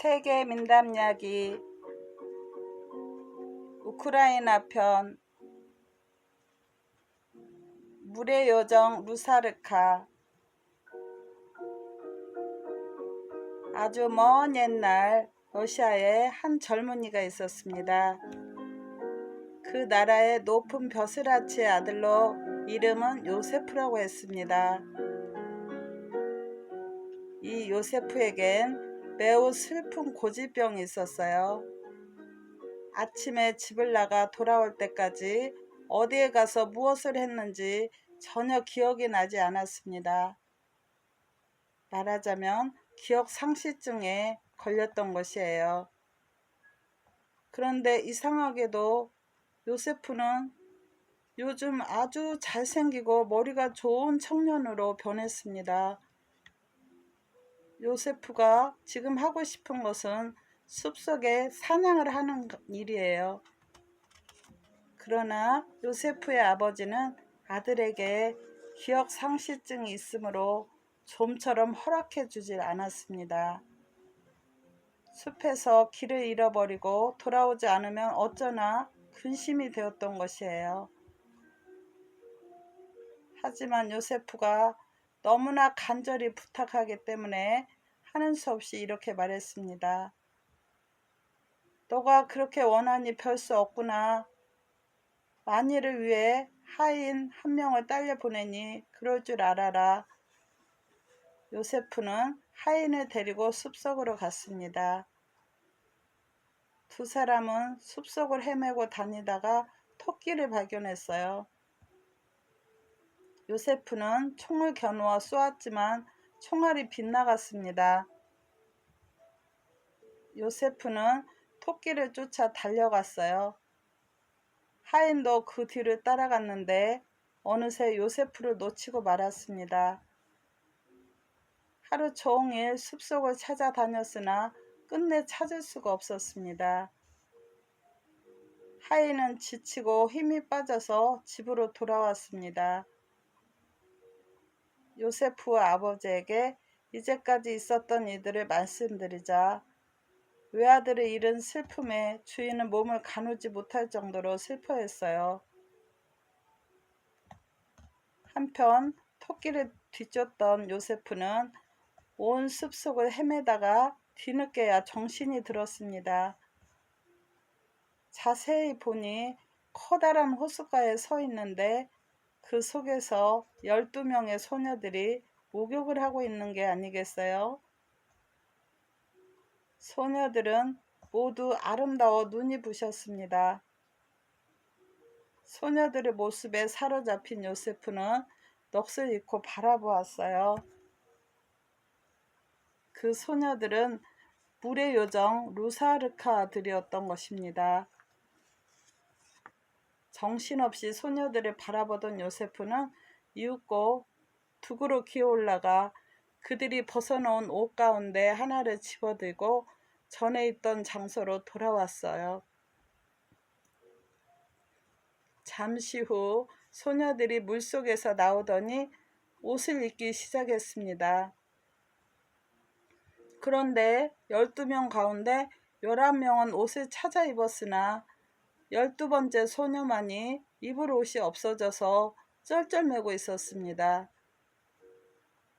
세계 민담 이야기 우크라이나 편 물의 요정 루사르카. 아주 먼 옛날 러시아에 한 젊은이가 있었습니다. 그 나라의 높은 벼슬아치의 아들로 이름은 요세프라고 했습니다. 이 요세프에겐 매우 슬픈 고질병이 있었어요. 아침에 집을 나가 돌아올 때까지 어디에 가서 무엇을 했는지 전혀 기억이 나지 않았습니다. 말하자면 기억 상실증에 걸렸던 것이에요. 그런데 이상하게도 요세프는 요즘 아주 잘생기고 머리가 좋은 청년으로 변했습니다. 요세프가 지금 하고 싶은 것은 숲속에 사냥을 하는 일이에요. 그러나 요세프의 아버지는 아들에게 기억 상실증이 있으므로 좀처럼 허락해 주질 않았습니다. 숲에서 길을 잃어버리고 돌아오지 않으면 어쩌나 근심이 되었던 것이에요. 하지만 요세프가 너무나 간절히 부탁하기 때문에 하는 수 없이 이렇게 말했습니다. 너가 그렇게 원하니 별 수 없구나. 만일을 위해 하인 한 명을 딸려 보내니 그럴 줄 알아라. 요세프는 하인을 데리고 숲속으로 갔습니다. 두 사람은 숲속을 헤매고 다니다가 토끼를 발견했어요. 요세프는 총을 겨누어 쏘았지만 총알이 빗나갔습니다. 요세프는 토끼를 쫓아 달려갔어요. 하인도 그 뒤를 따라갔는데 어느새 요세프를 놓치고 말았습니다. 하루 종일 숲속을 찾아다녔으나 끝내 찾을 수가 없었습니다. 하인은 지치고 힘이 빠져서 집으로 돌아왔습니다. 요세프와 아버지에게 이제까지 있었던 일들을 말씀드리자 외아들을 잃은 슬픔에 주인은 몸을 가누지 못할 정도로 슬퍼했어요. 한편 토끼를 뒤쫓던 요세프는 온 숲속을 헤매다가 뒤늦게야 정신이 들었습니다. 자세히 보니 커다란 호숫가에 서 있는데 그 속에서 12명의 소녀들이 목욕을 하고 있는 게 아니겠어요? 소녀들은 모두 아름다워 눈이 부셨습니다. 소녀들의 모습에 사로잡힌 요세프는 넋을 잃고 바라보았어요. 그 소녀들은 물의 요정 루사르카들이었던 것입니다. 정신없이 소녀들을 바라보던 요세프는 이윽고 둑으로 기어올라가 그들이 벗어놓은 옷 가운데 하나를 집어들고 전에 있던 장소로 돌아왔어요. 잠시 후 소녀들이 물속에서 나오더니 옷을 입기 시작했습니다. 그런데 12명 가운데 11명은 옷을 찾아 입었으나 12번째 소녀만이 입을 옷이 없어져서 쩔쩔매고 있었습니다.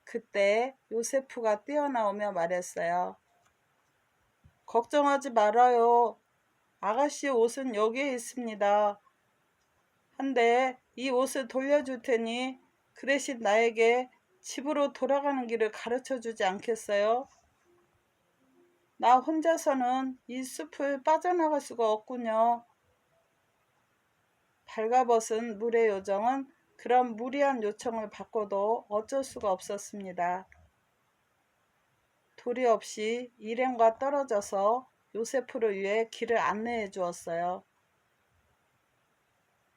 그때 요세프가 뛰어나오며 말했어요. 걱정하지 말아요. 아가씨 옷은 여기에 있습니다. 한데 이 옷을 돌려줄 테니 그 대신 나에게 집으로 돌아가는 길을 가르쳐 주지 않겠어요? 나 혼자서는 이 숲을 빠져나갈 수가 없군요. 발가벗은 물의 요정은 그런 무리한 요청을 받고도 어쩔 수가 없었습니다. 도리 없이 일행과 떨어져서 요세프를 위해 길을 안내해 주었어요.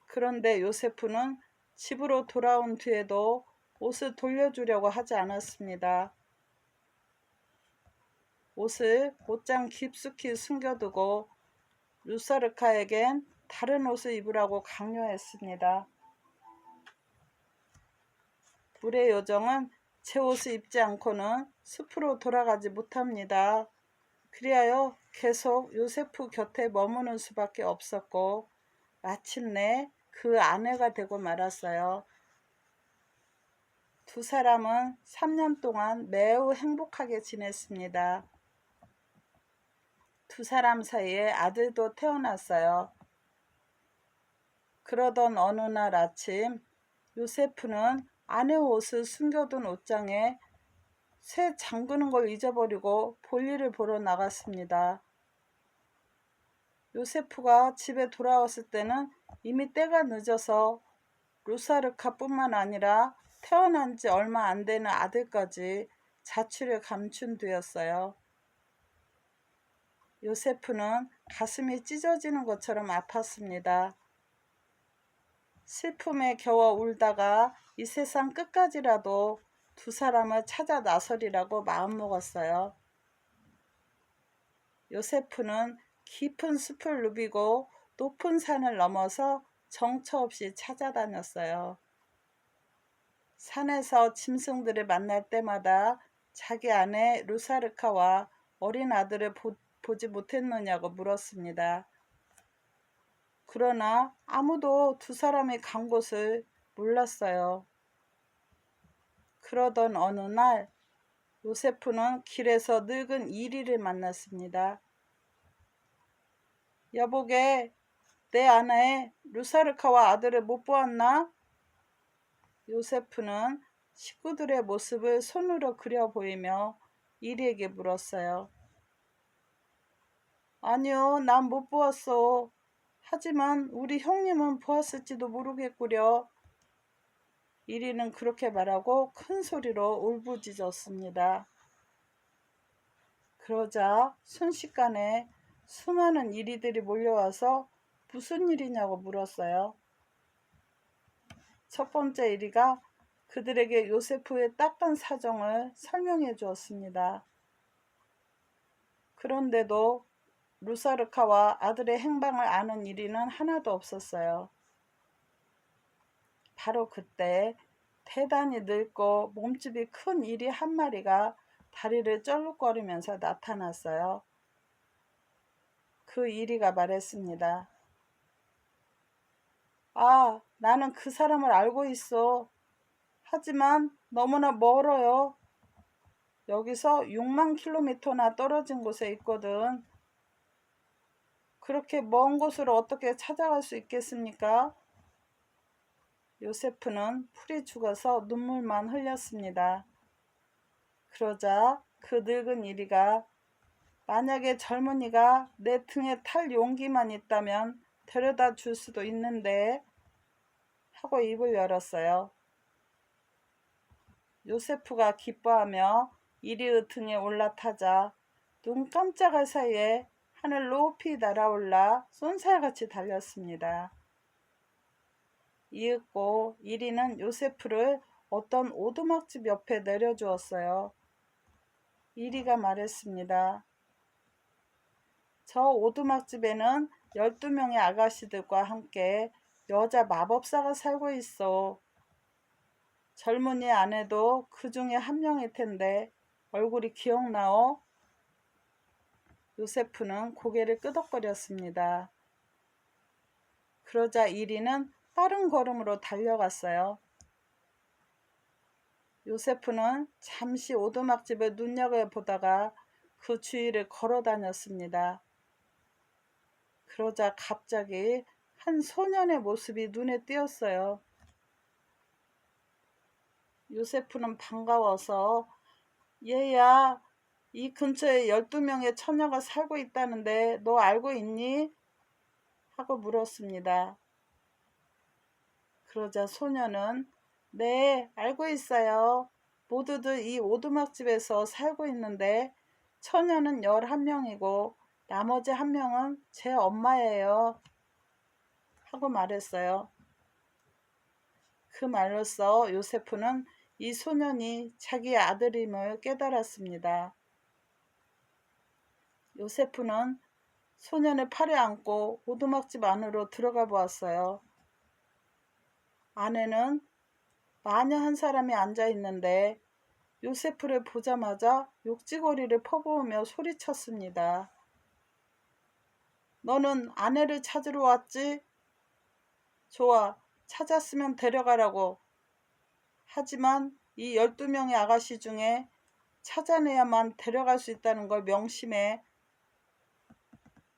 그런데 요세프는 집으로 돌아온 뒤에도 옷을 돌려주려고 하지 않았습니다. 옷을 옷장 깊숙이 숨겨두고 루사르카에겐 다른 옷을 입으라고 강요했습니다. 물의 요정은 제 옷을 입지 않고는 숲으로 돌아가지 못합니다. 그리하여 계속 요세프 곁에 머무는 수밖에 없었고 마침내 그 아내가 되고 말았어요. 두 사람은 3년 동안 매우 행복하게 지냈습니다. 두 사람 사이에 아들도 태어났어요. 그러던 어느 날 아침 요세프는 아내 옷을 숨겨둔 옷장에 새 잠그는 걸 잊어버리고 볼일을 보러 나갔습니다. 요세프가 집에 돌아왔을 때는 이미 때가 늦어서 루사르카뿐만 아니라 태어난 지 얼마 안 되는 아들까지 자취를 감춘 뒤였어요. 요세프는 가슴이 찢어지는 것처럼 아팠습니다. 슬픔에 겨워 울다가 이 세상 끝까지라도 두 사람을 찾아 나서리라고 마음먹었어요. 요세프는 깊은 숲을 누비고 높은 산을 넘어서 정처 없이 찾아다녔어요. 산에서 짐승들을 만날 때마다 자기 아내 루사르카와 어린 아들을 보지 못했느냐고 물었습니다. 그러나 아무도 두 사람이 간 곳을 몰랐어요. 그러던 어느 날 요세프는 길에서 늙은 이리를 만났습니다. 여보게, 내 아내 루사르카와 아들을 못 보았나? 요세프는 식구들의 모습을 손으로 그려 보이며 이리에게 물었어요. 아니요, 난 못 보았어. 하지만 우리 형님은 보았을지도 모르겠구려. 이리는 그렇게 말하고 큰 소리로 울부짖었습니다. 그러자 순식간에 수많은 이리들이 몰려와서 무슨 일이냐고 물었어요. 첫 번째 이리가 그들에게 요세프의 딱한 사정을 설명해 주었습니다. 그런데도 루사르카와 아들의 행방을 아는 이리는 하나도 없었어요. 바로 그때 대단히 늙고 몸집이 큰 이리 한 마리가 다리를 쩔룩거리면서 나타났어요. 그 이리가 말했습니다. 아, 나는 그 사람을 알고 있어. 하지만 너무나 멀어요. 여기서 6만 킬로미터나 떨어진 곳에 있거든. 그렇게 먼 곳을 어떻게 찾아갈 수 있겠습니까? 요세프는 풀이 죽어서 눈물만 흘렸습니다. 그러자 그 늙은 이리가 만약에 젊은이가 내 등에 탈 용기만 있다면 데려다 줄 수도 있는데 하고 입을 열었어요. 요세프가 기뻐하며 이리의 등에 올라타자 눈 깜짝할 사이에 하늘 높이 날아올라 쏜살같이 달렸습니다. 이윽고 이리는 요세프를 어떤 오두막집 옆에 내려주었어요. 이리가 말했습니다. 저 오두막집에는 12명의 아가씨들과 함께 여자 마법사가 살고 있어. 젊은이 아내도 그 중에 한 명일 텐데 얼굴이 기억나오? 요세프는 고개를 끄덕거렸습니다. 그러자 이리는 빠른 걸음으로 달려갔어요. 요세프는 잠시 오두막집을 눈여겨보다가 그 주위를 걸어 다녔습니다. 그러자 갑자기 한 소년의 모습이 눈에 띄었어요. 요세프는 반가워서 얘야, 이 근처에 12명의 처녀가 살고 있다는데 너 알고 있니? 하고 물었습니다. 그러자 소녀는 네, 알고 있어요. 모두들 이 오두막집에서 살고 있는데 처녀는 11명이고 나머지 1명은 제 엄마예요. 하고 말했어요. 그 말로써 요세프는 이 소년이 자기의 아들임을 깨달았습니다. 요세프는 소년의 팔에 안고 오두막집 안으로 들어가 보았어요. 안에는 마녀 한 사람이 앉아 있는데 요세프를 보자마자 욕지거리를 퍼부으며 소리쳤습니다. 너는 아내를 찾으러 왔지? 좋아, 찾았으면 데려가라고. 하지만 이 12명의 아가씨 중에 찾아내야만 데려갈 수 있다는 걸 명심해.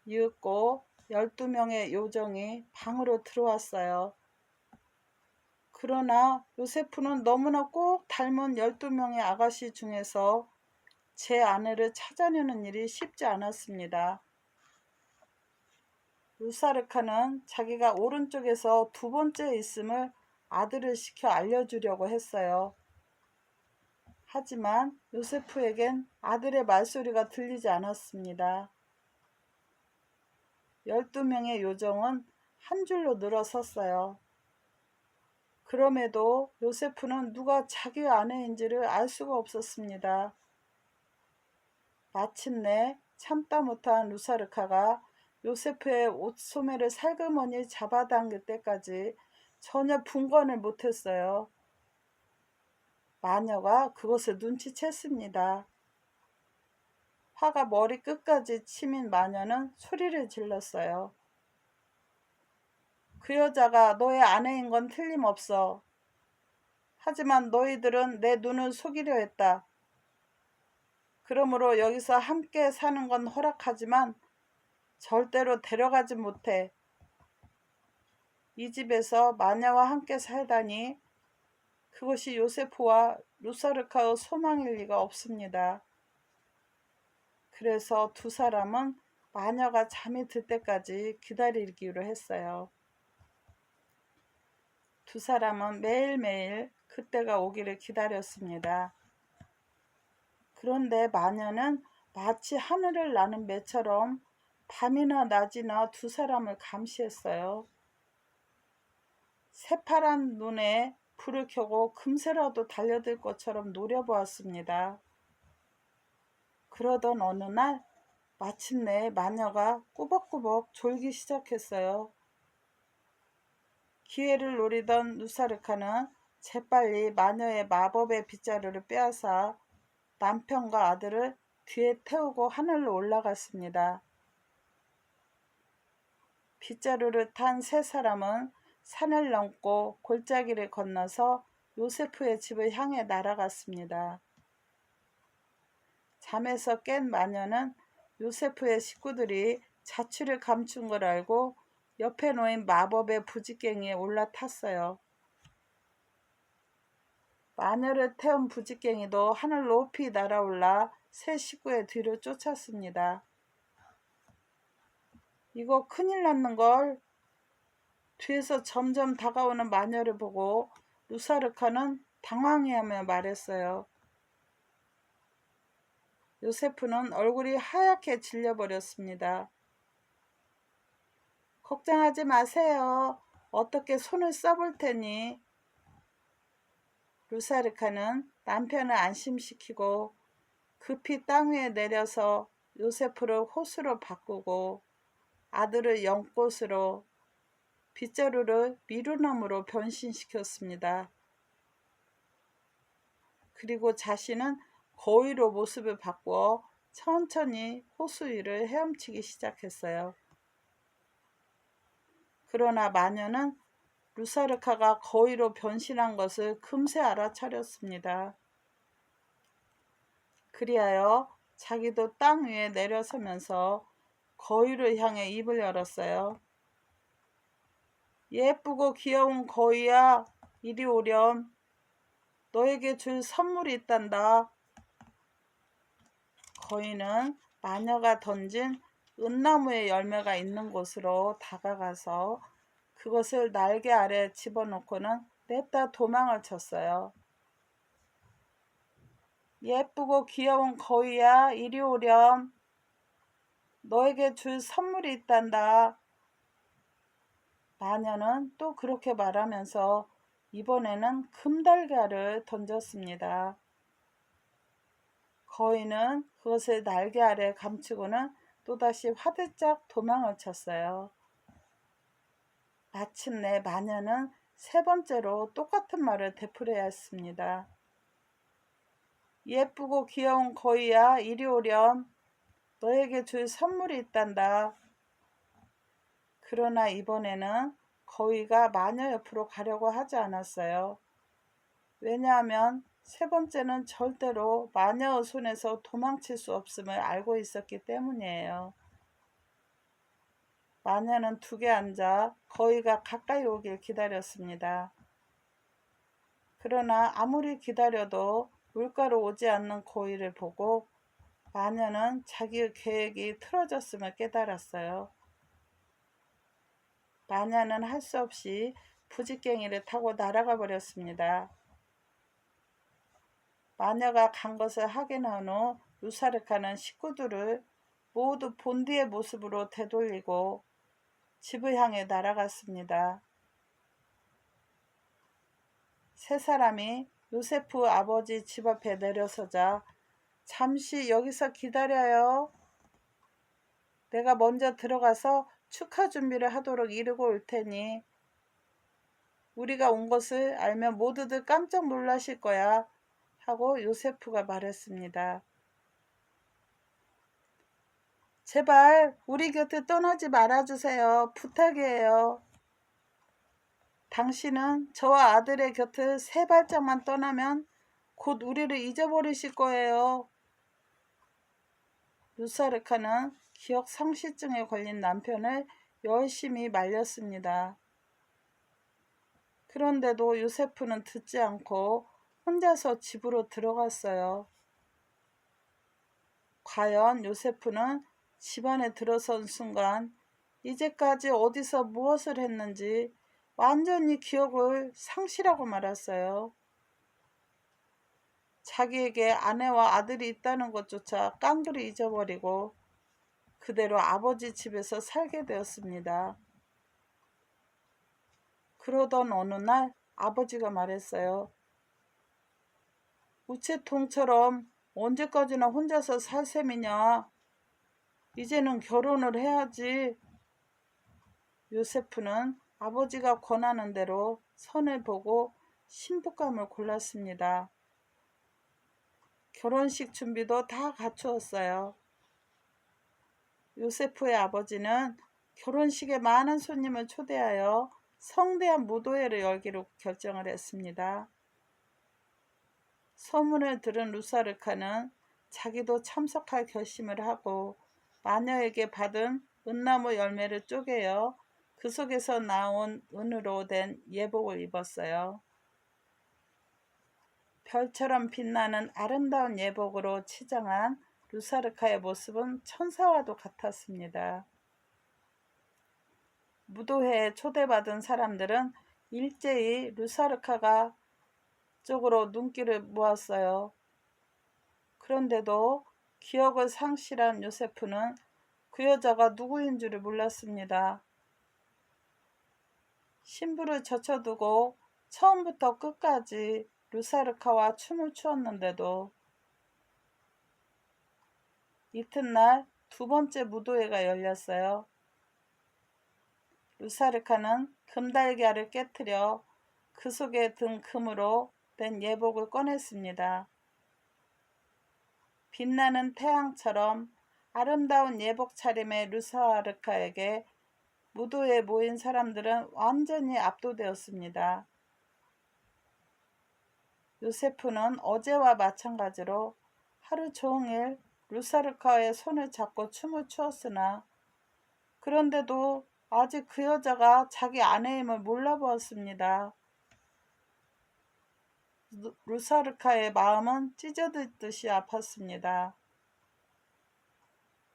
이윽고 12명의 요정이 방으로 들어왔어요. 그러나 요세프는 너무나 꼭 닮은 12명의 아가씨 중에서 제 아내를 찾아내는 일이 쉽지 않았습니다. 루사르카는 자기가 오른쪽에서 두 번째에 있음을 아들을 시켜 알려주려고 했어요. 하지만 요세프에겐 아들의 말소리가 들리지 않았습니다. 12명의 요정은 한 줄로 늘어섰어요. 그럼에도 요세프는 누가 자기 아내인지를 알 수가 없었습니다. 마침내 참다 못한 루사르카가 요세프의 옷소매를 살그머니 잡아당길 때까지 전혀 분간을 못했어요. 마녀가 그것을 눈치챘습니다. 화가 머리끝까지 치민 마녀는 소리를 질렀어요. 그 여자가 너의 아내인 건 틀림없어. 하지만 너희들은 내 눈을 속이려 했다. 그러므로 여기서 함께 사는 건 허락하지만 절대로 데려가지 못해. 이 집에서 마녀와 함께 살다니 그것이 요세프와 루사르카의 소망일 리가 없습니다. 그래서 두 사람은 마녀가 잠이 들 때까지 기다리기로 했어요. 두 사람은 매일매일 그때가 오기를 기다렸습니다. 그런데 마녀는 마치 하늘을 나는 매처럼 밤이나 낮이나 두 사람을 감시했어요. 새파란 눈에 불을 켜고 금세라도 달려들 것처럼 노려보았습니다. 그러던 어느 날 마침내 마녀가 꾸벅꾸벅 졸기 시작했어요. 기회를 노리던 루사르카는 재빨리 마녀의 마법의 빗자루를 빼앗아 남편과 아들을 뒤에 태우고 하늘로 올라갔습니다. 빗자루를 탄 세 사람은 산을 넘고 골짜기를 건너서 요세프의 집을 향해 날아갔습니다. 잠에서 깬 마녀는 요세프의 식구들이 자취를 감춘 걸 알고 옆에 놓인 마법의 부지깽이에 올라탔어요. 마녀를 태운 부지깽이도 하늘 높이 날아올라 새 식구의 뒤를 쫓았습니다. 이거 큰일 났는걸. 뒤에서 점점 다가오는 마녀를 보고 루사르카는 당황해하며 말했어요. 요세프는 얼굴이 하얗게 질려버렸습니다. 걱정하지 마세요. 어떻게 손을 써볼 테니. 루사르카는 남편을 안심시키고 급히 땅 위에 내려서 요세프를 호수로 바꾸고 아들을 연꽃으로 빗자루를 미루나무로 변신시켰습니다. 그리고 자신은 거위로 모습을 바꾸어 천천히 호수 위를 헤엄치기 시작했어요. 그러나 마녀는 루사르카가 거위로 변신한 것을 금세 알아차렸습니다. 그리하여 자기도 땅 위에 내려서면서 거위를 향해 입을 열었어요. 예쁘고 귀여운 거위야, 이리 오렴. 너에게 줄 선물이 있단다. 거위는 마녀가 던진 은나무의 열매가 있는 곳으로 다가가서 그것을 날개 아래 집어넣고는 냅다 도망을 쳤어요. 예쁘고 귀여운 거위야, 이리 오렴. 너에게 줄 선물이 있단다. 마녀는 또 그렇게 말하면서 이번에는 금달걀을 던졌습니다. 거위는 그것을 날개 아래 감추고는 또다시 화들짝 도망을 쳤어요. 마침내 마녀는 세 번째로 똑같은 말을 되풀이했습니다. 예쁘고 귀여운 거위야, 이리 오렴. 너에게 줄 선물이 있단다. 그러나 이번에는 거위가 마녀 옆으로 가려고 하지 않았어요. 왜냐하면 세 번째는 절대로 마녀의 손에서 도망칠 수 없음을 알고 있었기 때문이에요. 마녀는 둑에 앉아 거위가 가까이 오길 기다렸습니다. 그러나 아무리 기다려도 물가로 오지 않는 거위를 보고 마녀는 자기의 계획이 틀어졌음을 깨달았어요. 마녀는 할 수 없이 부지깽이를 타고 날아가 버렸습니다. 마녀가 간 것을 확인한 후 루사르카는 식구들을 모두 본디의 모습으로 되돌리고 집을 향해 날아갔습니다. 세 사람이 요세프 아버지 집 앞에 내려서자 잠시 여기서 기다려요. 내가 먼저 들어가서 축하 준비를 하도록 이르고 올 테니 우리가 온 것을 알면 모두들 깜짝 놀라실 거야 하고 요세프가 말했습니다. 제발 우리 곁을 떠나지 말아주세요. 부탁이에요. 당신은 저와 아들의 곁을 세 발짝만 떠나면 곧 우리를 잊어버리실 거예요. 루사르카는 기억 상실증에 걸린 남편을 열심히 말렸습니다. 그런데도 요세프는 듣지 않고 혼자서 집으로 들어갔어요. 과연 요세프는 집안에 들어선 순간 이제까지 어디서 무엇을 했는지 완전히 기억을 상실하고 말았어요. 자기에게 아내와 아들이 있다는 것조차 깡그리 잊어버리고 그대로 아버지 집에서 살게 되었습니다. 그러던 어느 날 아버지가 말했어요. 우체통처럼 언제까지나 혼자서 살 셈이냐. 이제는 결혼을 해야지. 요세프는 아버지가 권하는 대로 선을 보고 신부감을 골랐습니다. 결혼식 준비도 다 갖추었어요. 요세프의 아버지는 결혼식에 많은 손님을 초대하여 성대한 무도회를 열기로 결정을 했습니다. 소문을 들은 루사르카는 자기도 참석할 결심을 하고 마녀에게 받은 은나무 열매를 쪼개어 그 속에서 나온 은으로 된 예복을 입었어요. 별처럼 빛나는 아름다운 예복으로 치장한 루사르카의 모습은 천사와도 같았습니다. 무도회에 초대받은 사람들은 일제히 루사르카가 쪽으로 눈길을 모았어요. 그런데도 기억을 상실한 요세프는 그 여자가 누구인 줄을 몰랐습니다. 신부를 젖혀두고 처음부터 끝까지 루사르카와 춤을 추었는데도 이튿날 두 번째 무도회가 열렸어요. 루사르카는 금달걀을 깨뜨려 그 속에 든 금으로 된 예복을 꺼냈습니다. 빛나는 태양처럼 아름다운 예복 차림의 루사르카에게 무도에 모인 사람들은 완전히 압도되었습니다. 요세프는 어제와 마찬가지로 하루 종일 루사르카의 손을 잡고 춤을 추었으나 그런데도 아직 그 여자가 자기 아내임을 몰라보았습니다. 루사르카의 마음은 찢어질 듯이 아팠습니다.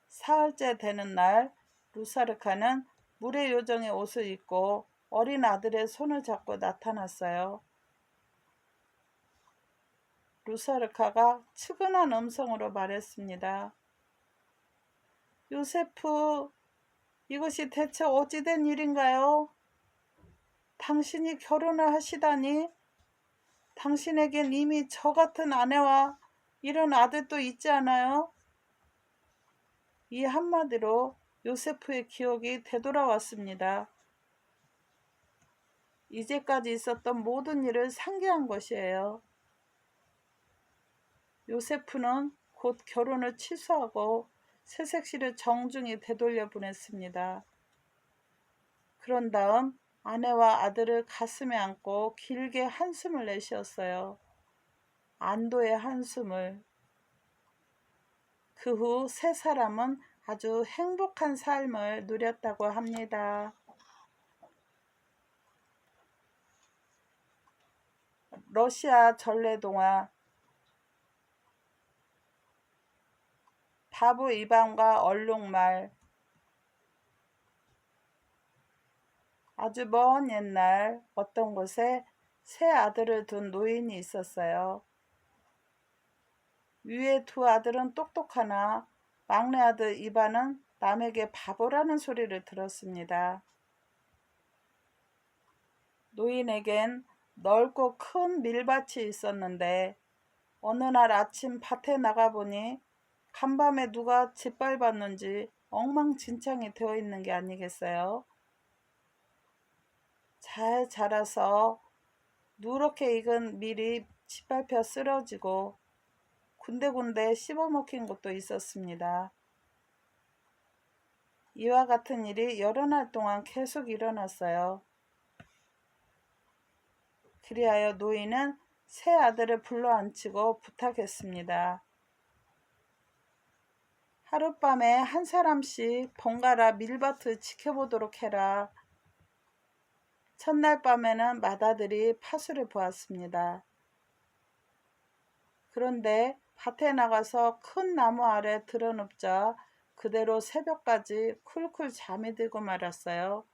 사흘째 되는 날 루사르카는 물의 요정의 옷을 입고 어린 아들의 손을 잡고 나타났어요. 루사르카가 측은한 음성으로 말했습니다. 요세프, 이것이 대체 어찌된 일인가요? 당신이 결혼을 하시다니 당신에겐 이미 저 같은 아내와 이런 아들도 있지 않아요? 이 한마디로 요세프의 기억이 되돌아왔습니다. 이제까지 있었던 모든 일을 상기한 것이에요. 요세프는 곧 결혼을 취소하고 새색시를 정중히 되돌려 보냈습니다. 그런 다음 아내와 아들을 가슴에 안고 길게 한숨을 내쉬었어요. 안도의 한숨을. 그 후 세 사람은 아주 행복한 삶을 누렸다고 합니다. 러시아 전래동화 바보 이방과 얼룩말. 아주 먼 옛날 어떤 곳에 세 아들을 둔 노인이 있었어요. 위에 두 아들은 똑똑하나 막내 아들 이반은 남에게 바보라는 소리를 들었습니다. 노인에겐 넓고 큰 밀밭이 있었는데 어느 날 아침 밭에 나가보니 간밤에 누가 짓밟았는지 엉망진창이 되어 있는 게 아니겠어요? 잘 자라서 누렇게 익은 밀이 짓밟혀 쓰러지고 군데군데 씹어먹힌 곳도 있었습니다. 이와 같은 일이 여러 날 동안 계속 일어났어요. 그리하여 노인은 세 아들을 불러앉히고 부탁했습니다. 하룻밤에 한 사람씩 번갈아 밀밭을 지켜보도록 해라. 첫날 밤에는 맏아들이 파수를 보았습니다. 그런데 밭에 나가서 큰 나무 아래 드러눕자 그대로 새벽까지 쿨쿨 잠이 들고 말았어요.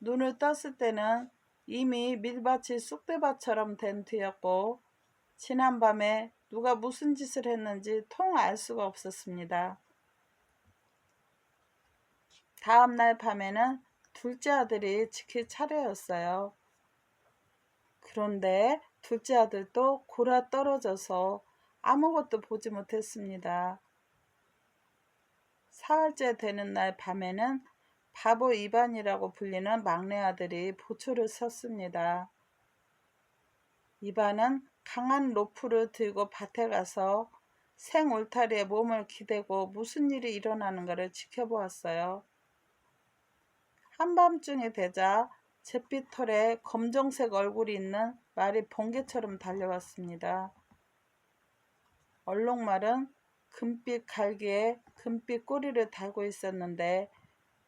눈을 떴을 때는 이미 밀밭이 쑥대밭처럼 된 뒤였고 지난밤에 누가 무슨 짓을 했는지 통 알 수가 없었습니다. 다음날 밤에는 둘째 아들이 지킬 차례였어요. 그런데 둘째 아들도 골아 떨어져서 아무것도 보지 못했습니다. 사흘째 되는 날 밤에는 바보 이반이라고 불리는 막내 아들이 보초를 섰습니다. 이반은 강한 로프를 들고 밭에 가서 생 울타리에 몸을 기대고 무슨 일이 일어나는가를 지켜보았어요. 한밤중이 되자 잿빛 털에 검정색 얼굴이 있는 말이 번개처럼 달려왔습니다. 얼룩말은 금빛 갈기에 금빛 꼬리를 달고 있었는데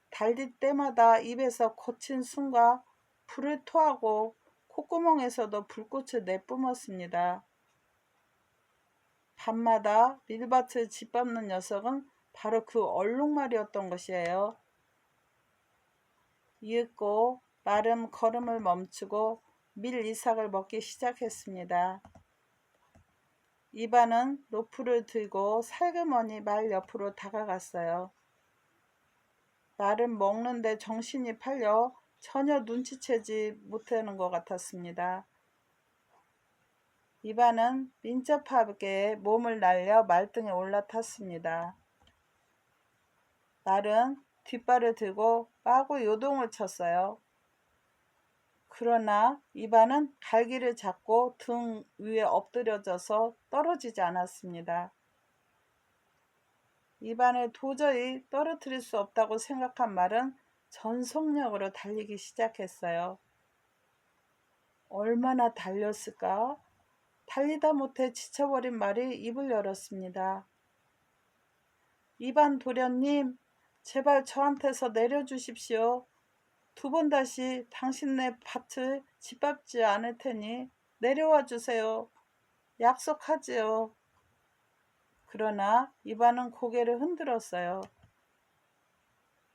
달릴 때마다 입에서 거친 숨과 불을 토하고 콧구멍에서도 불꽃을 내뿜었습니다. 밤마다 밀밭을 짓밟는 녀석은 바로 그 얼룩말이었던 것이에요. 이윽고 말은 걸음을 멈추고 밀 이삭을 먹기 시작했습니다. 이반은 로프를 들고 살그머니 말 옆으로 다가갔어요. 말은 먹는데 정신이 팔려 전혀 눈치채지 못하는 것 같았습니다. 이반은 민첩하게 몸을 날려 말등에 올라탔습니다. 말은 뒷발을 들고 마구 요동을 쳤어요. 그러나 이반은 갈기를 잡고 등 위에 엎드려져서 떨어지지 않았습니다. 이반을 도저히 떨어뜨릴 수 없다고 생각한 말은 전속력으로 달리기 시작했어요. 얼마나 달렸을까? 달리다 못해 지쳐버린 말이 입을 열었습니다. 이반 도련님, 제발 저한테서 내려주십시오. 두 번 다시 당신네 밭을 짓밟지 않을 테니 내려와 주세요. 약속하지요. 그러나 이반은 고개를 흔들었어요.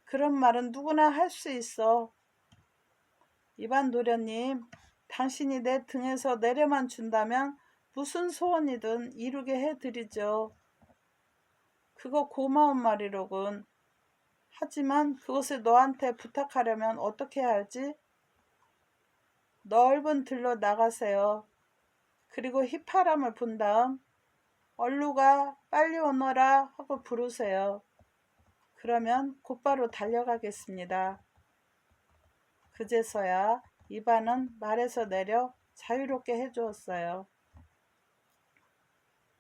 그런 말은 누구나 할 수 있어. 이반 도련님, 당신이 내 등에서 내려만 준다면 무슨 소원이든 이루게 해드리죠. 그거 고마운 말이로군. 하지만 그것을 너한테 부탁하려면 어떻게 해야 할지? 넓은 들로 나가세요. 그리고 휘파람을 분 다음 얼루가 빨리 오너라 하고 부르세요. 그러면 곧바로 달려가겠습니다. 그제서야 이반은 말에서 내려 자유롭게 해주었어요.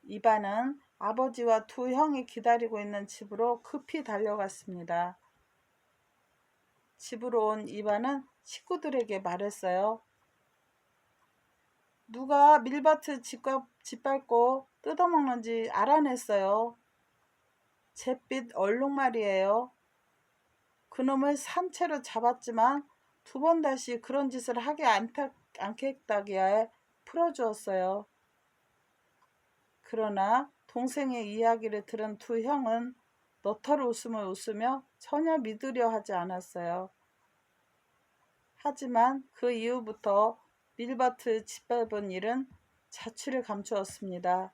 이반은 아버지와 두 형이 기다리고 있는 집으로 급히 달려갔습니다. 집으로 온 이반은 식구들에게 말했어요. 누가 밀밭을 짓밟고 뜯어먹는지 알아냈어요. 잿빛 얼룩말이에요. 그놈을 산채로 잡았지만 두 번 다시 그런 짓을 하게 않겠다기에 풀어주었어요. 그러나 동생의 이야기를 들은 두 형은 너털 웃음을 웃으며 전혀 믿으려 하지 않았어요. 하지만 그 이후부터 밀밭을 짓밟은 일은 자취를 감추었습니다.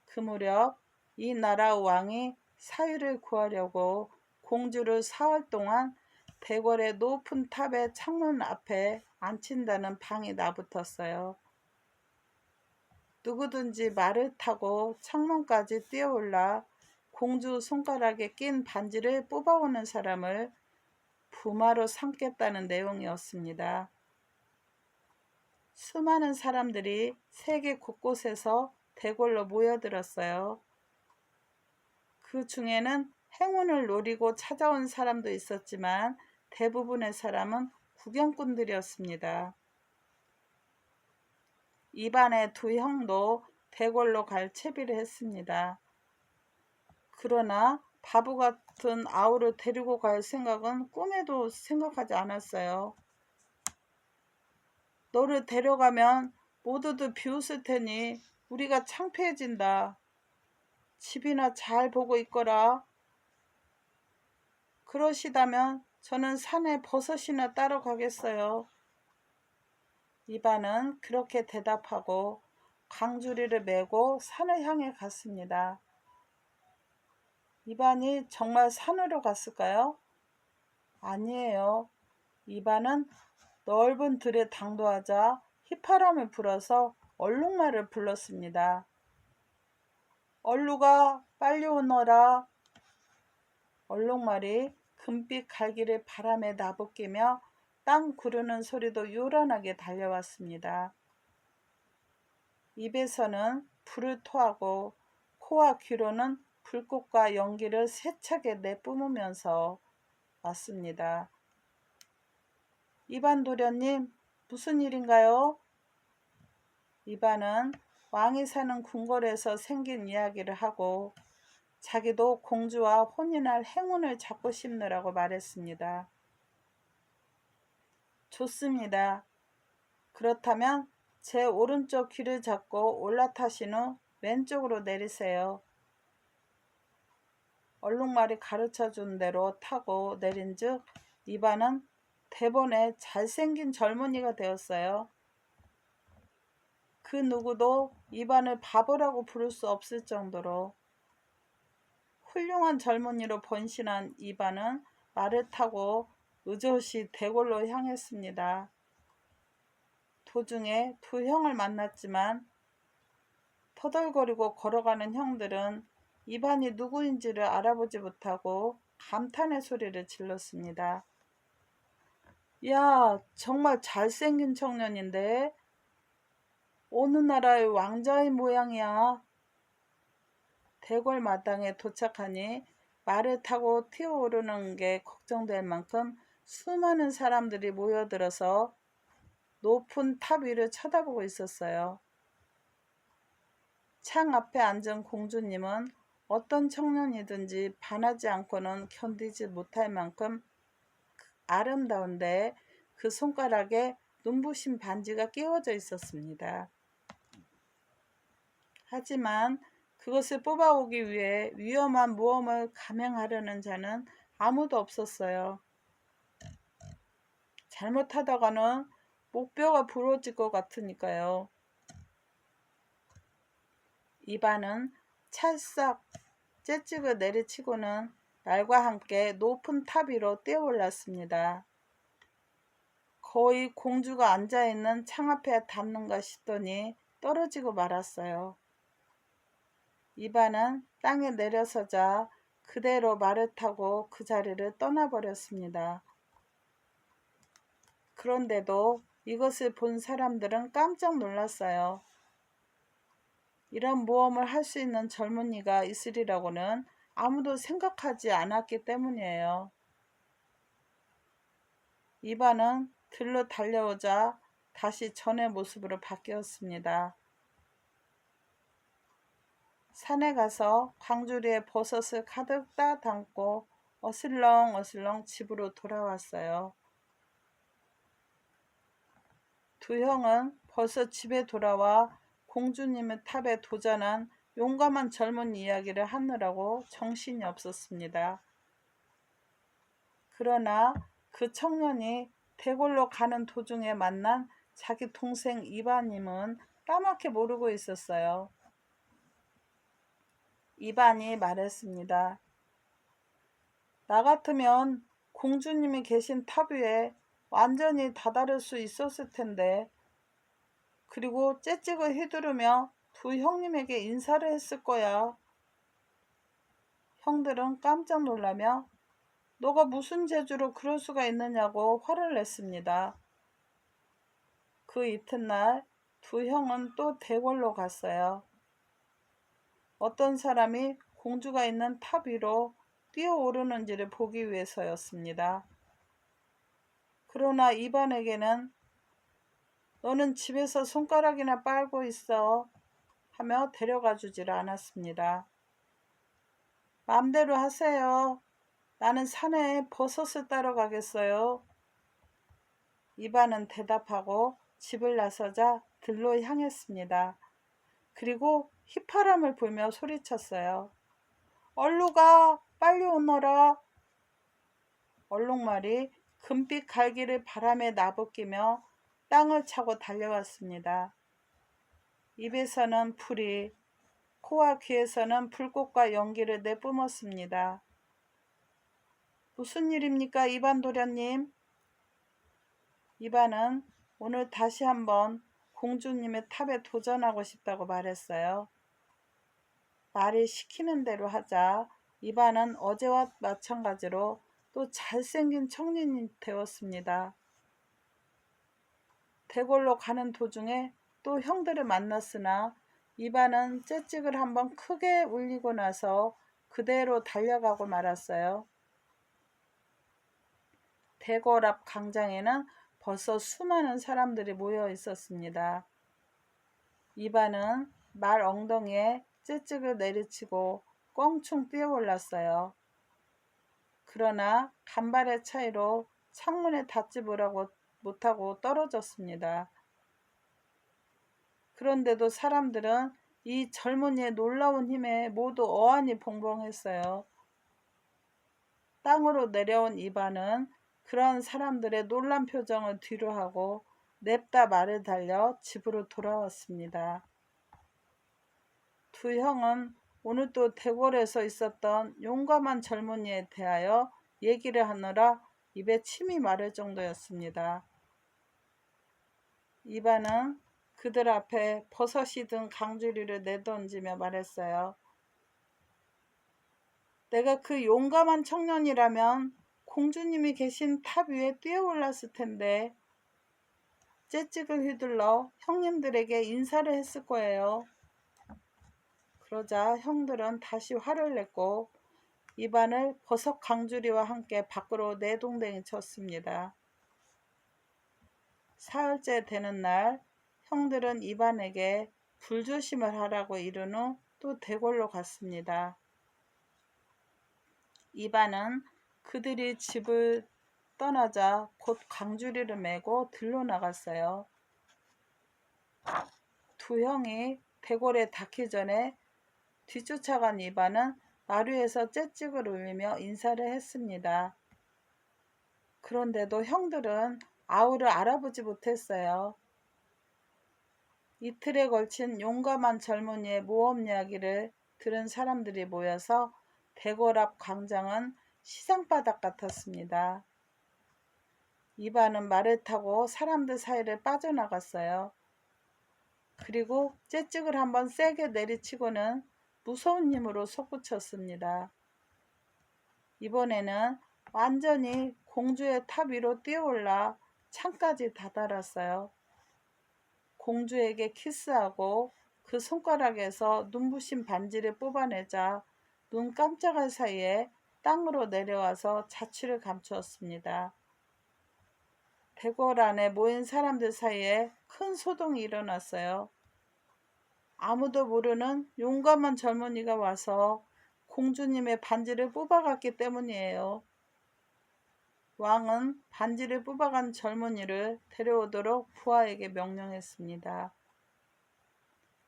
그 무렵 이 나라 왕이 사유를 구하려고 공주를 사흘 동안 대궐의 높은 탑의 창문 앞에 앉힌다는 방이 나붙었어요. 누구든지 말을 타고 창문까지 뛰어올라 공주 손가락에 낀 반지를 뽑아오는 사람을 부마로 삼겠다는 내용이었습니다. 수많은 사람들이 세계 곳곳에서 대궐로 모여들었어요. 그 중에는 행운을 노리고 찾아온 사람도 있었지만 대부분의 사람은 구경꾼들이었습니다. 이반의 두 형도 대궐로 갈 채비를 했습니다. 그러나 바보 같은 아우를 데리고 갈 생각은 꿈에도 생각하지 않았어요. 너를 데려가면 모두들 비웃을 테니 우리가 창피해진다. 집이나 잘 보고 있거라. 그러시다면 저는 산에 버섯이나 따러 가겠어요. 이반은 그렇게 대답하고 광주리를 메고 산을 향해 갔습니다. 이반이 정말 산으로 갔을까요? 아니에요. 이반은 넓은 들에 당도하자 휘파람을 불어서 얼룩말을 불렀습니다. 얼룩아 빨리 오너라. 얼룩말이 금빛 갈기를 바람에 나부끼며 땅 구르는 소리도 요란하게 달려왔습니다. 입에서는 불을 토하고 코와 귀로는 불꽃과 연기를 세차게 내뿜으면서 왔습니다. 이반 도련님, 무슨 일인가요? 이반은 왕이 사는 궁궐에서 생긴 이야기를 하고 자기도 공주와 혼인할 행운을 잡고 싶느라고 말했습니다. 좋습니다. 그렇다면 제 오른쪽 귀를 잡고 올라타신 후 왼쪽으로 내리세요. 얼룩말이 가르쳐준 대로 타고 내린즉 이반은 대번에 잘생긴 젊은이가 되었어요. 그 누구도 이반을 바보라고 부를 수 없을 정도로 훌륭한 젊은이로 번신한 이반은 말을 타고 의젓이 대궐로 향했습니다. 도중에 두 형을 만났지만 터덜거리고 걸어가는 형들은 이반이 누구인지를 알아보지 못하고 감탄의 소리를 질렀습니다. 야, 정말 잘생긴 청년인데 어느 나라의 왕자의 모양이야. 대궐 마당에 도착하니 말을 타고 튀어오르는 게 걱정될 만큼 수많은 사람들이 모여들어서 높은 탑 위를 쳐다보고 있었어요. 창 앞에 앉은 공주님은 어떤 청년이든지 반하지 않고는 견디지 못할 만큼 아름다운데 그 손가락에 눈부신 반지가 끼워져 있었습니다. 하지만 그것을 뽑아오기 위해 위험한 모험을 감행하려는 자는 아무도 없었어요. 잘못하다가는 목뼈가 부러질 것 같으니까요. 이반은 찰싹 채찍을 내리치고는 날과 함께 높은 탑 위로 뛰어올랐습니다. 거의 공주가 앉아있는 창 앞에 닿는가 싶더니 떨어지고 말았어요. 이반은 땅에 내려서자 그대로 말을 타고 그 자리를 떠나버렸습니다. 그런데도 이것을 본 사람들은 깜짝 놀랐어요. 이런 모험을 할 수 있는 젊은이가 있으리라고는 아무도 생각하지 않았기 때문이에요. 이반은 들로 달려오자 다시 전의 모습으로 바뀌었습니다. 산에 가서 광주리에 버섯을 가득 따 담고 어슬렁어슬렁 집으로 돌아왔어요. 두 형은 벌써 집에 돌아와 공주님의 탑에 도전한 용감한 젊은 이야기를 하느라고 정신이 없었습니다. 그러나 그 청년이 대궐로 가는 도중에 만난 자기 동생 이반님은 까맣게 모르고 있었어요. 이반이 말했습니다. 나 같으면 공주님이 계신 탑 위에 완전히 다다를 수 있었을 텐데, 그리고 째찍을 휘두르며 두 형님에게 인사를 했을 거야. 형들은 깜짝 놀라며 너가 무슨 재주로 그럴 수가 있느냐고 화를 냈습니다. 그 이튿날 두 형은 또 대궐로 갔어요. 어떤 사람이 공주가 있는 탑 위로 뛰어오르는지를 보기 위해서였습니다. 그러나 이반에게는 너는 집에서 손가락이나 빨고 있어 하며 데려가 주지를 않았습니다. 마음대로 하세요. 나는 산에 버섯을 따러 가겠어요. 이반은 대답하고 집을 나서자 들로 향했습니다. 그리고 휘파람을 불며 소리쳤어요. 얼루가 빨리 오너라. 얼룩말이 금빛 갈기를 바람에 나부끼며 땅을 차고 달려왔습니다. 입에서는 불이, 코와 귀에서는 불꽃과 연기를 내뿜었습니다. 무슨 일입니까, 이반 도련님? 이반은 오늘 다시 한번 공주님의 탑에 도전하고 싶다고 말했어요. 말이 시키는 대로 하자 이반은 어제와 마찬가지로 또 잘생긴 청년이 되었습니다. 대궐로 가는 도중에 또 형들을 만났으나 이반은 째찍을 한번 크게 울리고 나서 그대로 달려가고 말았어요. 대궐 앞 광장에는 벌써 수많은 사람들이 모여 있었습니다. 이반은 말 엉덩이에 째찍을 내리치고 껑충 뛰어올랐어요. 그러나 간발의 차이로 창문에 닿지 못하고 떨어졌습니다. 그런데도 사람들은 이 젊은이의 놀라운 힘에 모두 어안이 봉봉했어요. 땅으로 내려온 이반은 그런 사람들의 놀란 표정을 뒤로하고 냅다 말을 달려 집으로 돌아왔습니다. 두 형은 오늘 또 대궐에서 있었던 용감한 젊은이에 대하여 얘기를 하느라 입에 침이 마를 정도였습니다. 이반은 그들 앞에 버섯이 든 강주리를 내던지며 말했어요. 내가 그 용감한 청년이라면 공주님이 계신 탑 위에 뛰어올랐을 텐데 째찍을 휘둘러 형님들에게 인사를 했을 거예요. 그러자 형들은 다시 화를 냈고 이반을 버섯 강주리와 함께 밖으로 내동댕이 쳤습니다. 사흘째 되는 날 형들은 이반에게 불조심을 하라고 이른 후 또 대궐로 갔습니다. 이반은 그들이 집을 떠나자 곧 강주리를 메고 들로 나갔어요. 두 형이 대궐에 닿기 전에 뒤쫓아간 이반은 마루에서 째찍을 울리며 인사를 했습니다. 그런데도 형들은 아우를 알아보지 못했어요. 이틀에 걸친 용감한 젊은이의 모험 이야기를 들은 사람들이 모여서 대궐 앞 광장은 시장바닥 같았습니다. 이반은 말을 타고 사람들 사이를 빠져나갔어요. 그리고 째찍을 한번 세게 내리치고는 무서운 힘으로 솟구쳤습니다. 이번에는 완전히 공주의 탑 위로 뛰어올라 창까지 다다랐어요. 공주에게 키스하고 그 손가락에서 눈부신 반지를 뽑아내자 눈 깜짝할 사이에 땅으로 내려와서 자취를 감추었습니다. 대궐 안에 모인 사람들 사이에 큰 소동이 일어났어요. 아무도 모르는 용감한 젊은이가 와서 공주님의 반지를 뽑아갔기 때문이에요. 왕은 반지를 뽑아간 젊은이를 데려오도록 부하에게 명령했습니다.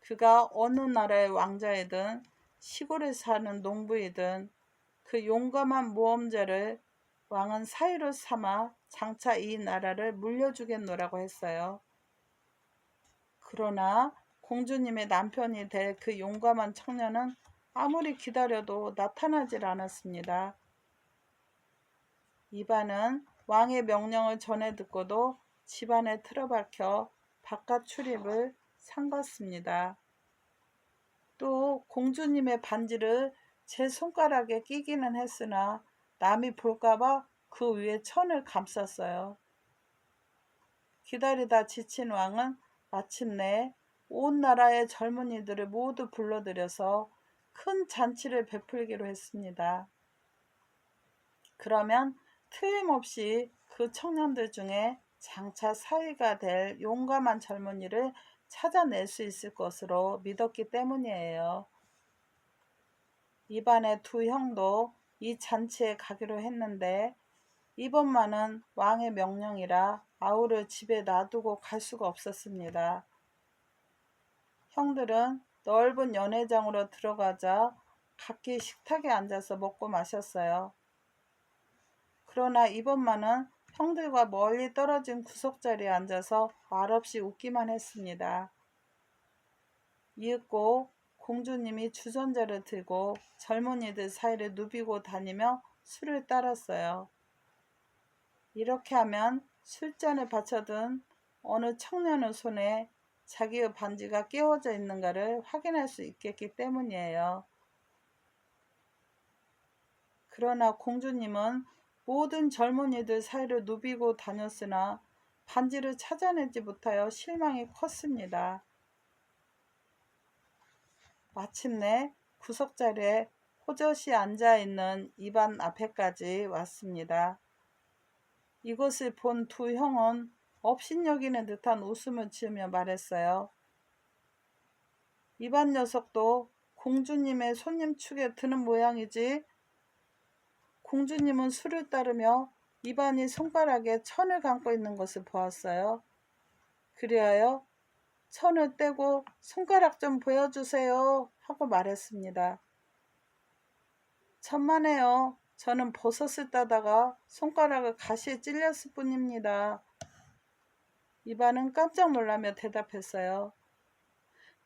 그가 어느 나라의 왕자이든 시골에 사는 농부이든 그 용감한 모험자를 왕은 사위로 삼아 장차 이 나라를 물려주겠노라고 했어요. 그러나 공주님의 남편이 될 그 용감한 청년은 아무리 기다려도 나타나질 않았습니다. 이반은 왕의 명령을 전해 듣고도 집안에 틀어박혀 바깥 출입을 삼갔습니다. 또 공주님의 반지를 제 손가락에 끼기는 했으나 남이 볼까봐 그 위에 천을 감쌌어요. 기다리다 지친 왕은 마침내 온 나라의 젊은이들을 모두 불러들여서 큰 잔치를 베풀기로 했습니다. 그러면 틀림없이 그 청년들 중에 장차 사위가 될 용감한 젊은이를 찾아낼 수 있을 것으로 믿었기 때문이에요. 이반의 두 형도 이 잔치에 가기로 했는데 이번만은 왕의 명령이라 아우를 집에 놔두고 갈 수가 없었습니다. 형들은 넓은 연회장으로 들어가자 각기 식탁에 앉아서 먹고 마셨어요. 그러나 이번만은 형들과 멀리 떨어진 구석자리에 앉아서 말없이 웃기만 했습니다. 이윽고 공주님이 주전자를 들고 젊은이들 사이를 누비고 다니며 술을 따랐어요. 이렇게 하면 술잔에 받쳐둔 어느 청년의 손에 자기의 반지가 끼워져 있는가를 확인할 수 있겠기 때문이에요. 그러나 공주님은 모든 젊은이들 사이를 누비고 다녔으나 반지를 찾아내지 못하여 실망이 컸습니다. 마침내 구석자리에 호젓이 앉아있는 이반 앞에까지 왔습니다. 이것을 본 두 형은 업신여기는 듯한 웃음을 지으며 말했어요. 이반 녀석도 공주님의 손님 축에 드는 모양이지. 공주님은 술을 따르며 이반이 손가락에 천을 감고 있는 것을 보았어요. 그리하여 천을 떼고 손가락 좀 보여주세요 하고 말했습니다. 천만에요. 저는 버섯을 따다가 손가락을 가시에 찔렸을 뿐입니다. 이반은 깜짝 놀라며 대답했어요.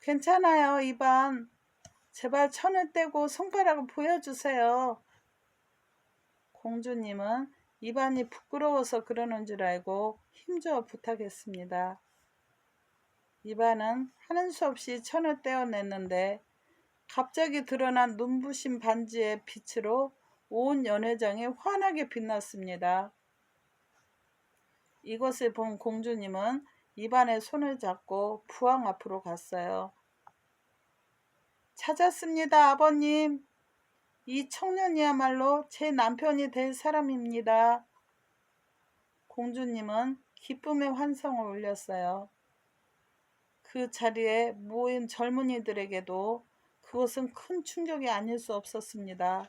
괜찮아요, 이반. 제발 천을 떼고 손가락을 보여주세요. 공주님은 이반이 부끄러워서 그러는 줄 알고 힘주어 부탁했습니다. 이반은 하는 수 없이 천을 떼어냈는데 갑자기 드러난 눈부신 반지의 빛으로 온 연회장이 환하게 빛났습니다. 이것을 본 공주님은 이반의 손을 잡고 부왕 앞으로 갔어요. 찾았습니다, 아버님. 이 청년이야말로 제 남편이 될 사람입니다. 공주님은 기쁨의 환성을 울렸어요. 그 자리에 모인 젊은이들에게도 그것은 큰 충격이 아닐 수 없었습니다.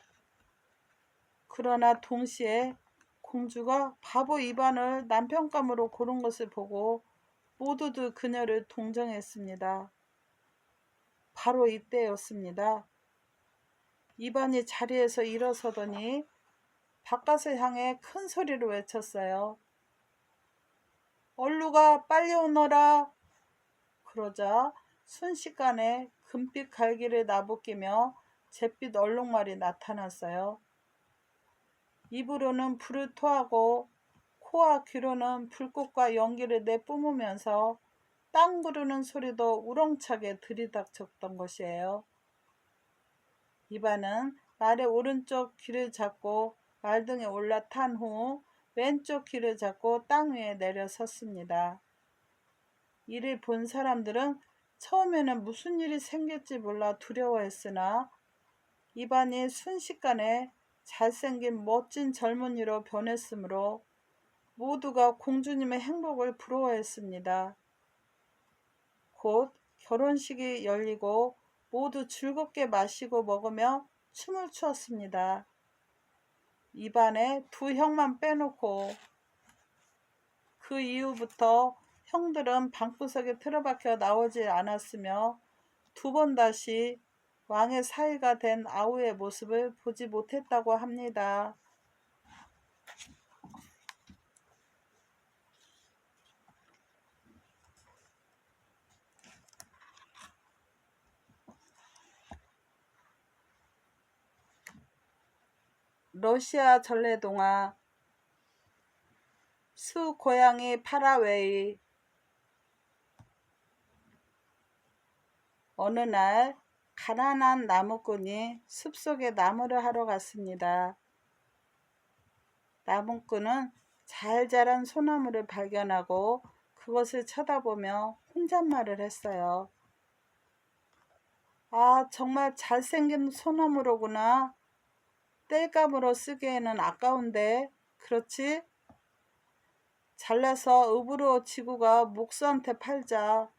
그러나 동시에 공주가 바보 이반을 남편감으로 고른 것을 보고 모두들 그녀를 동정했습니다. 바로 이때였습니다. 이반이 자리에서 일어서더니 바깥을 향해 큰 소리로 외쳤어요. 얼루가 빨리 오너라. 그러자 순식간에 금빛 갈기를 나부끼며 잿빛 얼룩말이 나타났어요. 입으로는 불을 토하고 코와 귀로는 불꽃과 연기를 내뿜으면서 땅 구르는 소리도 우렁차게 들이닥쳤던 것이에요. 이반은 말의 오른쪽 귀를 잡고 말등에 올라탄 후 왼쪽 귀를 잡고 땅 위에 내려 섰습니다. 이를 본 사람들은 처음에는 무슨 일이 생길지 몰라 두려워했으나 입안이 순식간에 잘생긴 멋진 젊은이로 변했으므로 모두가 공주님의 행복을 부러워했습니다. 곧 결혼식이 열리고 모두 즐겁게 마시고 먹으며 춤을 추었습니다. 입안에 두 형만 빼놓고. 그 이후부터 형들은 방구석에 틀어박혀 나오지 않았으며 두 번 다시 왕의 사위가 된 아우의 모습을 보지 못했다고 합니다. 러시아 전래동화 수 고양이 파라웨이. 어느 날 가난한 나무꾼이 숲속에 나무를 하러 갔습니다. 나무꾼은 잘 자란 소나무를 발견하고 그것을 쳐다보며 혼잣말을 했어요. 아, 정말 잘생긴 소나무로구나. 땔감으로 쓰기에는 아까운데, 그렇지? 잘라서 읍으로 지구가 목수한테 팔자.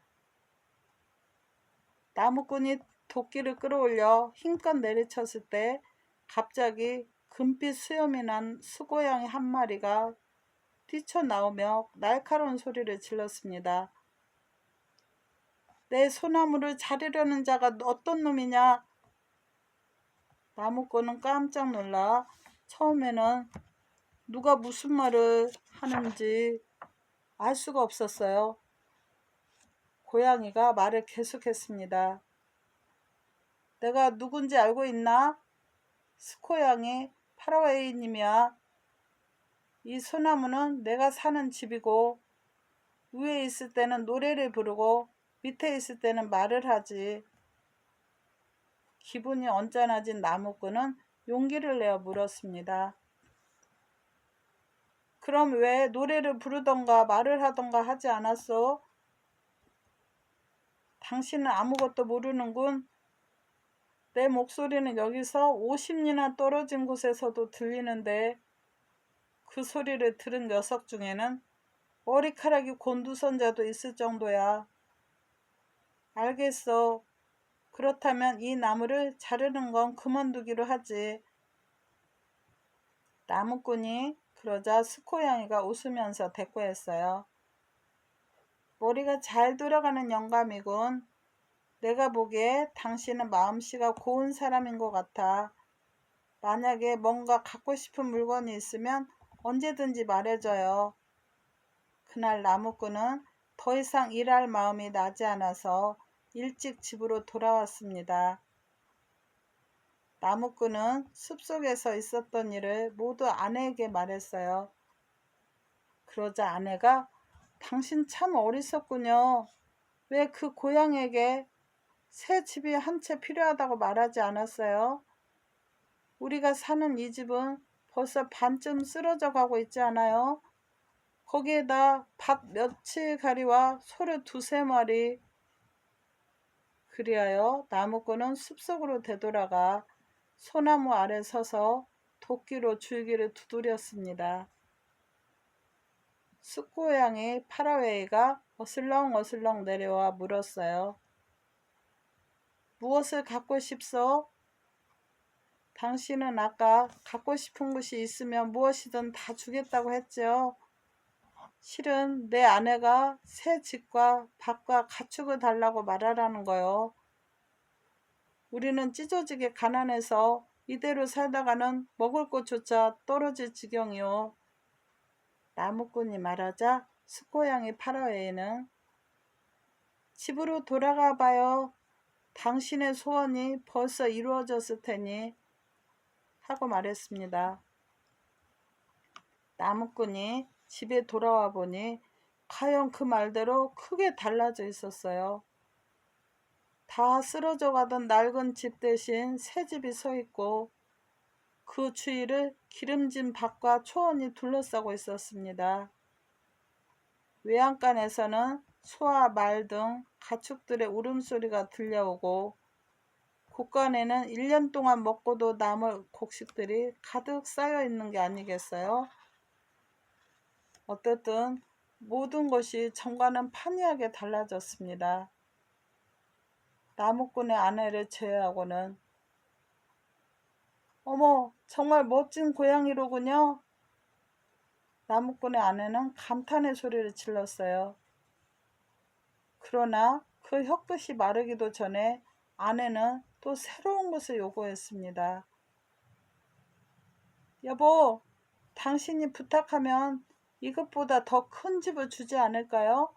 나무꾼이 도끼를 끌어올려 힘껏 내리쳤을 때 갑자기 금빛 수염이 난 수고양이 한 마리가 뛰쳐나오며 날카로운 소리를 질렀습니다. 내 소나무를 자르려는 자가 어떤 놈이냐? 나무꾼은 깜짝 놀라 처음에는 누가 무슨 말을 하는지 알 수가 없었어요. 고양이가 말을 계속했습니다. 내가 누군지 알고 있나? 스코양이 파라웨이님이야. 이 소나무는 내가 사는 집이고 위에 있을 때는 노래를 부르고 밑에 있을 때는 말을 하지. 기분이 언짢아진 나무꾼은 용기를 내어 물었습니다. 그럼 왜 노래를 부르던가 말을 하던가 하지 않았어? 당신은 아무것도 모르는군. 내 목소리는 여기서 50리나 떨어진 곳에서도 들리는데 그 소리를 들은 녀석 중에는 머리카락이 곤두선 자도 있을 정도야. 알겠어. 그렇다면 이 나무를 자르는 건 그만두기로 하지. 나무꾼이 그러자 수코양이가 웃으면서 대꾸했어요. 머리가 잘 돌아가는 영감이군. 내가 보기에 당신은 마음씨가 고운 사람인 것 같아. 만약에 뭔가 갖고 싶은 물건이 있으면 언제든지 말해줘요. 그날 나무꾼은 더 이상 일할 마음이 나지 않아서 일찍 집으로 돌아왔습니다. 나무꾼은 숲속에서 있었던 일을 모두 아내에게 말했어요. 그러자 아내가 당신 참 어리석군요. 왜 그 고양이에게 새 집이 한 채 필요하다고 말하지 않았어요? 우리가 사는 이 집은 벌써 반쯤 쓰러져 가고 있지 않아요? 거기에다 밥 며칠가리와 소를 2~3마리. 그리하여 나무꾼은 숲속으로 되돌아가 소나무 아래 서서 도끼로 줄기를 두드렸습니다. 숲고양이 파라웨이가 어슬렁어슬렁 내려와 물었어요. 무엇을 갖고 싶소? 당신은 아까 갖고 싶은 것이 있으면 무엇이든 다 주겠다고 했죠. 실은 내 아내가 새 집과 밭과 가축을 달라고 말하라는 거요. 우리는 찢어지게 가난해서 이대로 살다가는 먹을 것조차 떨어질 지경이요. 나무꾼이 말하자 수고양이 파라웨이는 집으로 돌아가 봐요. 당신의 소원이 벌써 이루어졌을 테니 하고 말했습니다. 나무꾼이 집에 돌아와 보니 과연 그 말대로 크게 달라져 있었어요. 다 쓰러져 가던 낡은 집 대신 새 집이 서 있고 그 주위를 기름진 밭과 초원이 둘러싸고 있었습니다. 외양간에서는 소와 말 등 가축들의 울음소리가 들려오고 곳간에는 1년 동안 먹고도 남을 곡식들이 가득 쌓여 있는 게 아니겠어요? 어쨌든 모든 것이 전과는 판이하게 달라졌습니다. 나무꾼의 아내를 제외하고는. 어머, 정말 멋진 고양이로군요. 나무꾼의 아내는 감탄의 소리를 질렀어요. 그러나 그 혀끝이 마르기도 전에 아내는 또 새로운 것을 요구했습니다. 여보, 당신이 부탁하면 이것보다 더 큰 집을 주지 않을까요?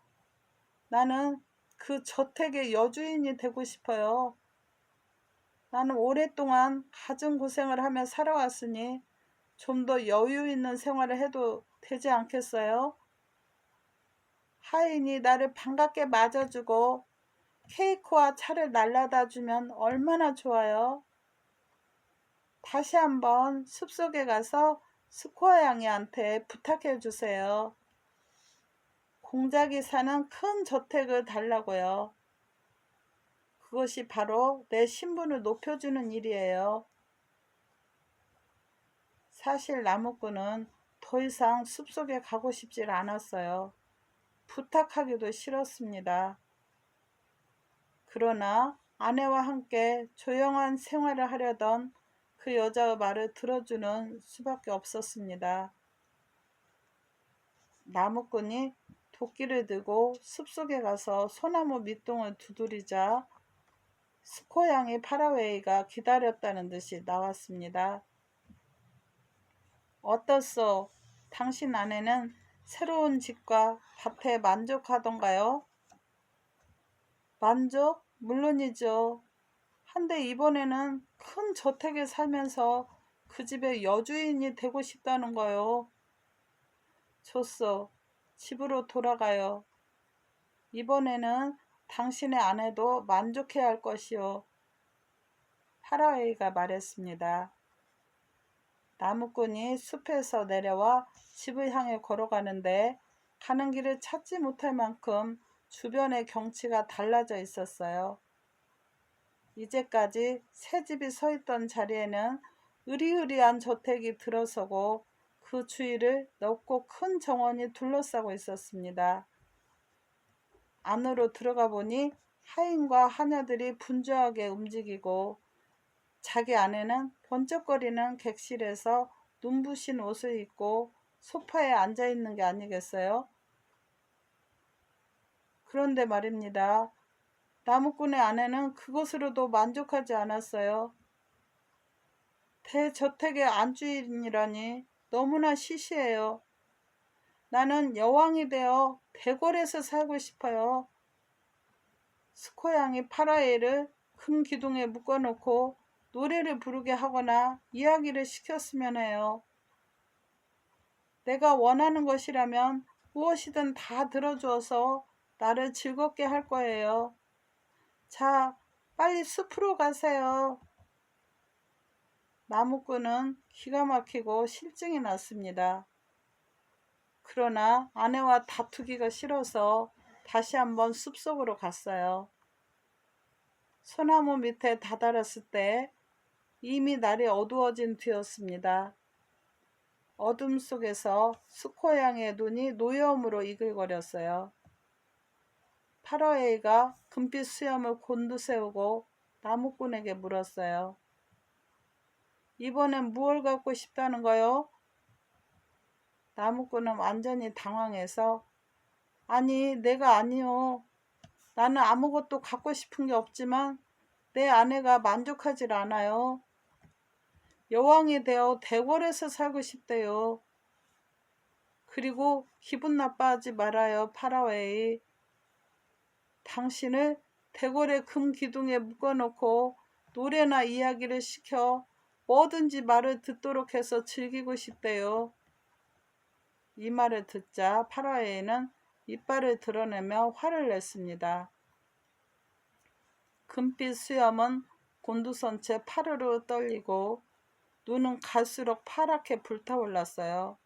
나는 그 저택의 여주인이 되고 싶어요. 나는 오랫동안 갖은 고생을 하며 살아왔으니 좀 더 여유 있는 생활을 해도 되지 않겠어요? 하인이 나를 반갑게 맞아주고 케이크와 차를 날라다 주면 얼마나 좋아요. 다시 한번 숲속에 가서 스코어 양이한테 부탁해 주세요. 공작이 사는 큰 저택을 달라고요. 그것이 바로 내 신분을 높여주는 일이에요. 사실 나무꾼은 더 이상 숲속에 가고 싶질 않았어요. 부탁하기도 싫었습니다. 그러나 아내와 함께 조용한 생활을 하려던 그 여자의 말을 들어주는 수밖에 없었습니다. 나무꾼이 도끼를 들고 숲속에 가서 소나무 밑동을 두드리자 스코양이 파라웨이가 기다렸다는 듯이 나왔습니다. 어떻소? 당신 아내는 새로운 집과 밭에 만족하던가요? 만족? 물론이죠. 한데 이번에는 큰 저택에 살면서 그 집의 여주인이 되고 싶다는 거요. 좋소. 집으로 돌아가요. 이번에는 당신의 아내도 만족해야 할 것이요. 파라웨이가 말했습니다. 나무꾼이 숲에서 내려와 집을 향해 걸어가는데 가는 길을 찾지 못할 만큼 주변의 경치가 달라져 있었어요. 이제까지 새 집이 서 있던 자리에는 으리으리한 저택이 들어서고 그 주위를 넓고 큰 정원이 둘러싸고 있었습니다. 안으로 들어가 보니 하인과 하녀들이 분주하게 움직이고 자기 아내는 번쩍거리는 객실에서 눈부신 옷을 입고 소파에 앉아 있는 게 아니겠어요? 그런데 말입니다. 나무꾼의 아내는 그것으로도 만족하지 않았어요. 대저택의 안주인이라니 너무나 시시해요. 나는 여왕이 되어 대궐에서 살고 싶어요. 스코양이 파라에를 금 기둥에 묶어놓고 노래를 부르게 하거나 이야기를 시켰으면 해요. 내가 원하는 것이라면 무엇이든 다 들어주어서 나를 즐겁게 할 거예요. 자, 빨리 숲으로 가세요. 나무꾼은 기가 막히고 실증이 났습니다. 그러나 아내와 다투기가 싫어서 다시 한번 숲속으로 갔어요. 소나무 밑에 다다랐을 때 이미 날이 어두워진 뒤였습니다. 어둠 속에서 수코양의 눈이 노여움으로 이글거렸어요. 파라웨이가 금빛 수염을 곤두세우고 나무꾼에게 물었어요. 이번엔 무얼 갖고 싶다는 거요? 나무꾼은 완전히 당황해서 아니 내가 아니요. 나는 아무것도 갖고 싶은 게 없지만 내 아내가 만족하질 않아요. 여왕이 되어 대궐에서 살고 싶대요. 그리고 기분 나빠하지 말아요, 파라웨이. 당신을 대궐의 금 기둥에 묶어놓고 노래나 이야기를 시켜 뭐든지 말을 듣도록 해서 즐기고 싶대요. 이 말을 듣자 파라웨이는 이빨을 드러내며 화를 냈습니다. 금빛 수염은 곤두선 채 파르르 떨리고 눈은 갈수록 파랗게 불타올랐어요.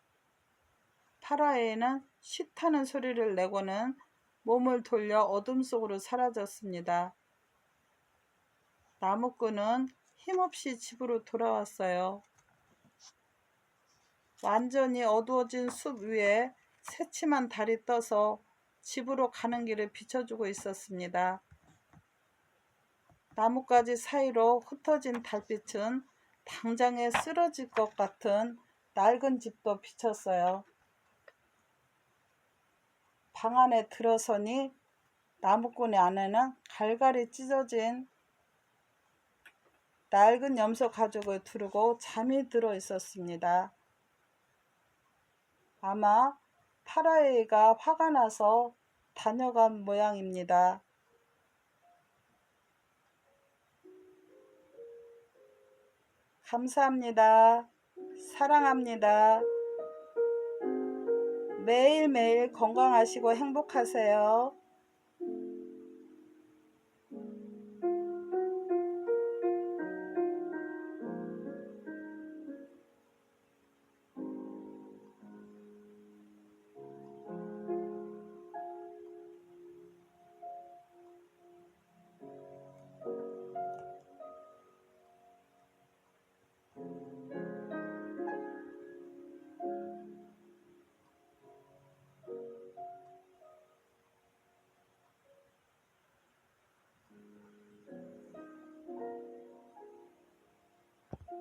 파라웨이는 쉿하는 소리를 내고는 몸을 돌려 어둠 속으로 사라졌습니다. 나무꾼은 힘없이 집으로 돌아왔어요. 완전히 어두워진 숲 위에 새침한 달이 떠서 집으로 가는 길을 비춰주고 있었습니다. 나뭇가지 사이로 흩어진 달빛은 당장에 쓰러질 것 같은 낡은 집도 비쳤어요. 방 안에 들어서니 나무꾼의 안에는 갈갈이 찢어진 낡은 염소 가죽을 두르고 잠이 들어 있었습니다. 아마 파라에이가 화가 나서 다녀간 모양입니다. 감사합니다. 사랑합니다. 매일매일 건강하시고 행복하세요.